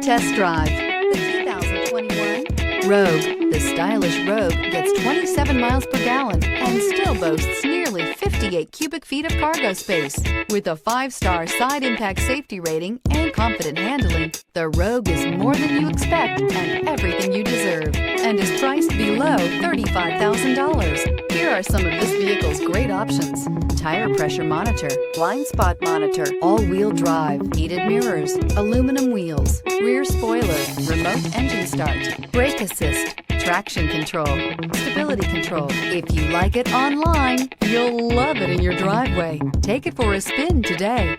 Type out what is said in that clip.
test drive the 2021 Rogue. The stylish Rogue gets 27 miles per gallon and still boasts nearly 58 cubic feet of cargo space. With a 5-star side impact safety rating and confident handling, the Rogue is more than you expect and everything you deserve, and is priced below $35,000. Here are some of this vehicle's great options: tire pressure monitor, blind spot monitor, all-wheel drive, heated mirrors, aluminum wheels, rear spoiler, remote engine start, brake assist, traction control, stability control. If you like it online, you'll love it in your driveway. Take it for a spin today.